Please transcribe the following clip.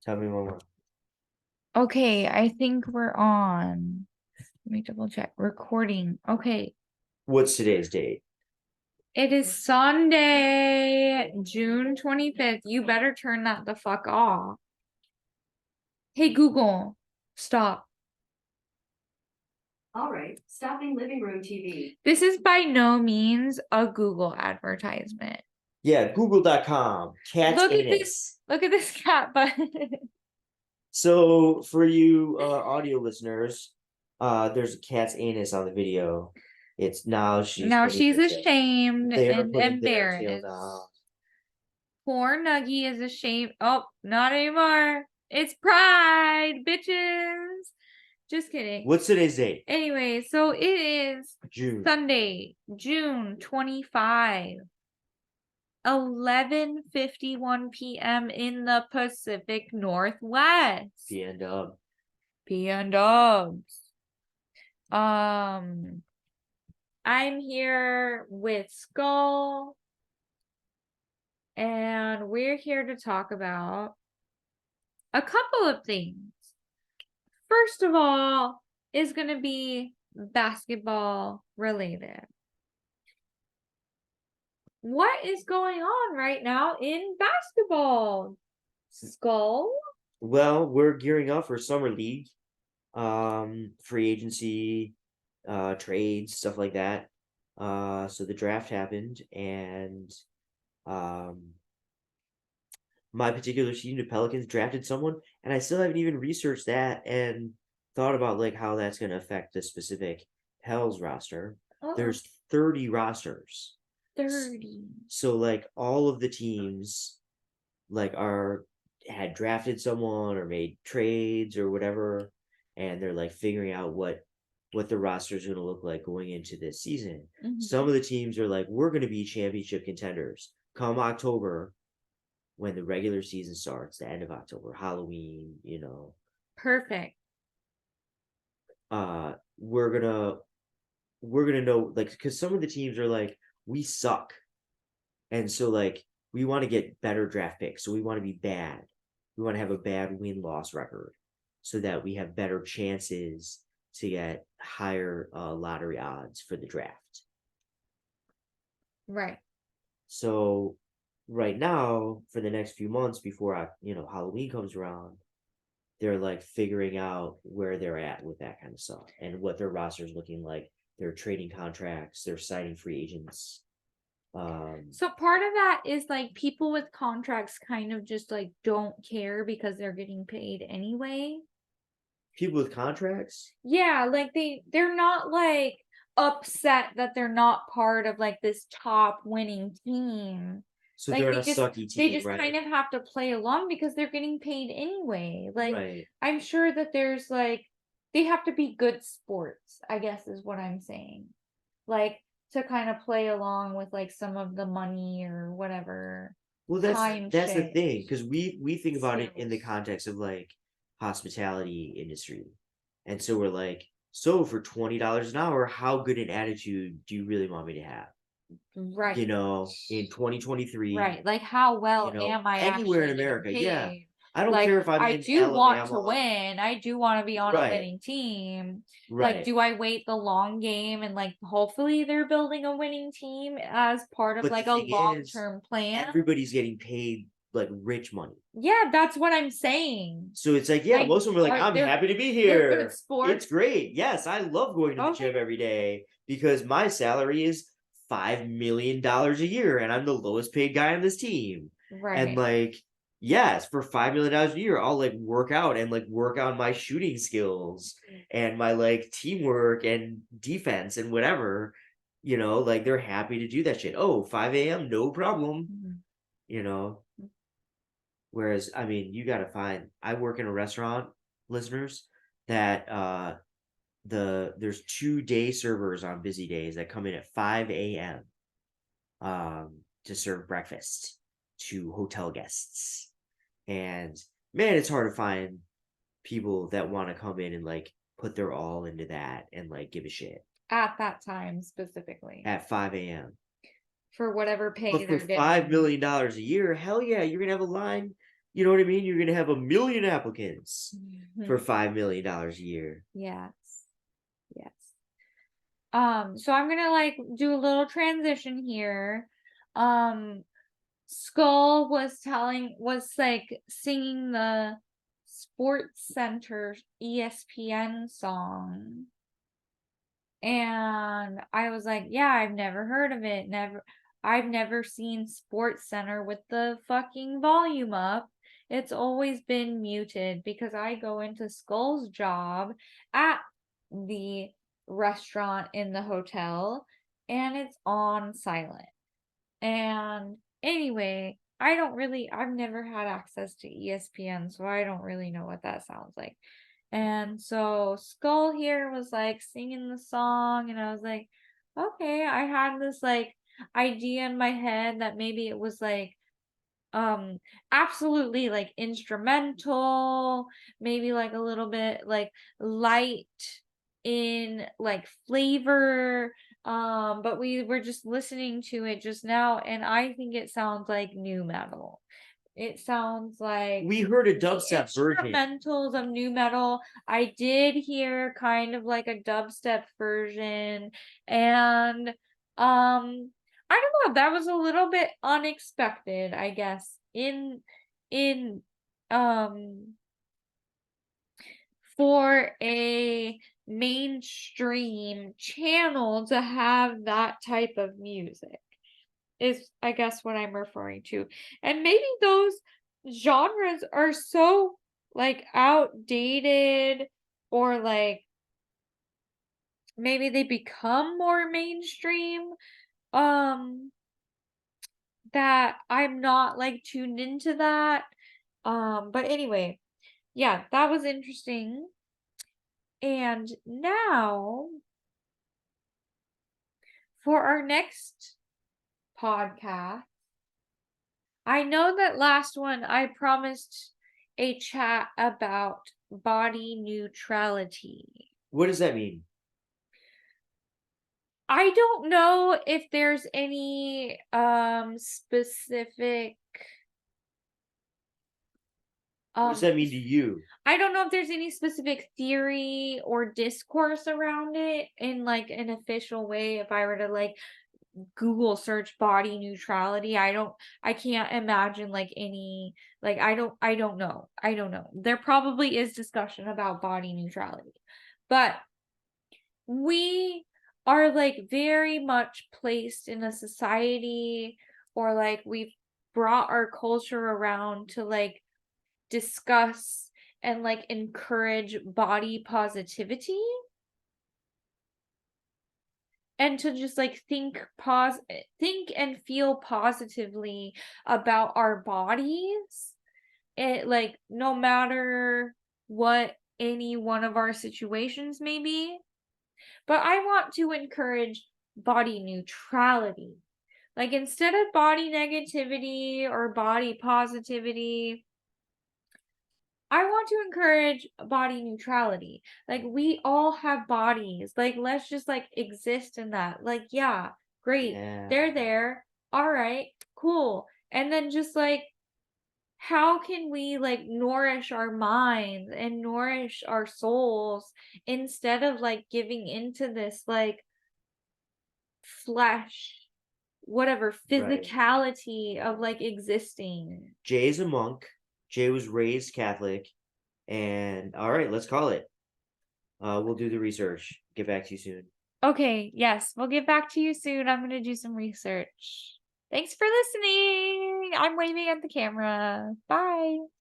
Tell me one more. Okay, I think we're on. Let me double check. Recording. Okay. What's today's date? It is Sunday, June 25th. You better turn that the fuck off. Hey, Google, stop. All right, stopping living room TV. This is by no means a Google advertisement. Yeah, google.com. Cat's Look at anus. this. Look at this cat button. So for you audio listeners, there's a cat's anus on the video. It's now she's Now putting she's her tail. ashamed They're and putting their tail embarrassed. down. Poor Nuggy is ashamed. Oh, not anymore. It's Pride, bitches. Just kidding. What's today's date? Anyway, so it is June. Sunday, June 25, 11:51 p.m. in the Pacific Northwest. The end of. P and Dubs. I'm here with Skull, and we're here to talk about a couple of things. First of all, is going to be basketball related. What is going on right now in basketball? Skull? Well, we're gearing up for summer league, free agency, trades, stuff like that. So the draft happened, and um, my particular team, the Pelicans, drafted someone, and I still haven't even researched that and thought about like how that's going to affect the specific Pels roster. Oh, There's 30 rosters. 30. So like all of the teams like are had drafted someone or made trades or whatever, and they're like figuring out what the roster is going to look like going into this season. Some of the teams are like, we're going to be championship contenders come October when the regular season starts, the end of October, Halloween, Perfect. We're gonna know, like, because some of the teams are like, we suck, and so like we want to get better draft picks, so we want to be bad, we want to have a bad win-loss record so that we have better chances to get higher lottery odds for the draft. Right. So right now, for the next few months before Halloween comes around, they're like figuring out where they're at with that kind of stuff and what their roster is looking like. They're trading contracts, they're signing free agents. So part of that is like people with contracts kind of just like don't care because they're getting paid anyway. People with contracts? Yeah, like they're not like upset that they're not part of like this top winning team. So Like they're in a sucky they team, just right? kind of have to play along because they're getting paid anyway. Like Right. I'm sure that there's like they have to be good sports, I guess is what I'm saying. Like to kind of play along with like some of the money or whatever Well, time that's the shit. thing, because we think about it in the Skills. context of like hospitality industry. And so we're like, so for $20 an hour, how good an attitude do you really want me to have? Right. In 2023, Right. Like how well am I anywhere in actually getting America. Yeah. paid? I don't Like care if I'm I in do want to Alabama. win. I do want to be on a Right. winning team. Like, Right. do I wait the long game and like hopefully they're building a winning team as part of But the like a thing is, long-term plan? everybody's getting paid like rich money. Yeah, that's what I'm saying. So it's like, yeah, Like most of them are like, I'm they're happy to be they're good here. sports. It's great. Yes, I love going to the Okay. gym every day because my salary is $5 million a year and I'm the lowest paid guy on this team. And Right. like, yes, for $5 million a year, I'll like work out and like work on my shooting skills and my like teamwork and defense and whatever. Like they're happy to do that shit. Oh, 5 a.m., no problem. You know, Whereas, I mean, you got to find. I work in a restaurant, listeners, that there's 2 day servers on busy days that come in at 5 a.m. To serve breakfast to hotel guests, and man, it's hard to find people that want to come in and like put their all into that and like give a shit At that time specifically. at 5 a.m. For whatever pay But for they're $5 getting. million a year, hell yeah, you're gonna have a line You know what I mean? You're gonna have 1 million applicants for $5 million a year. Yes. Yes. So I'm gonna like do a little transition here. Skull was like singing the Sports Center ESPN song. And I was like, yeah, I've never heard of it. I've never seen Sports Center with the fucking volume up. It's always been muted because I go into Skull's job at the restaurant in the hotel and it's on silent. And anyway, I've never had access to ESPN, so I don't really know what that sounds like. And so Skull here was like singing the song, and I was like, okay, I had this like idea in my head that maybe it was like absolutely like instrumental, maybe like a little bit like light in like flavor, but we were just listening to it just now and I think it sounds like new metal. It sounds like We heard a the dubstep version. instrumentals of new metal. I did hear kind of like a dubstep version, and I don't know, that was a little bit unexpected, I guess, in for a mainstream channel to have that type of music is I guess what I'm referring to. And maybe those genres are so like outdated, or like maybe they become more mainstream um that I'm not like tuned into that. But anyway, yeah, that was interesting. And now for our next podcast, I know that last one I promised a chat about body neutrality. What does that mean? I don't know if there's any specific What does that mean to you? I don't know if there's any specific theory or discourse around it in like an official way. If I were to like Google search body neutrality, I can't imagine like any like I don't know. I don't know. There probably is discussion about body neutrality. But we are like very much placed in a society, or like we've brought our culture around to like discuss and like encourage body positivity, and to just like think and feel positively about our bodies, it like no matter what any one of our situations may be. But I want to encourage body neutrality, like instead of body negativity or body positivity, I want to encourage body neutrality. Like we all have bodies. Like let's just like exist in that. Like yeah, great. Yeah. They're there. All right, cool. And then just like how can we like nourish our minds and nourish our souls instead of like giving into this like flesh, whatever Right. physicality of like existing. Jay's a monk. Jay was raised Catholic. And all right, let's call it. We'll do the research. Get back to you soon. Okay, yes, we'll get back to you soon. I'm gonna do some research. Thanks for listening. I'm waving at the camera. Bye.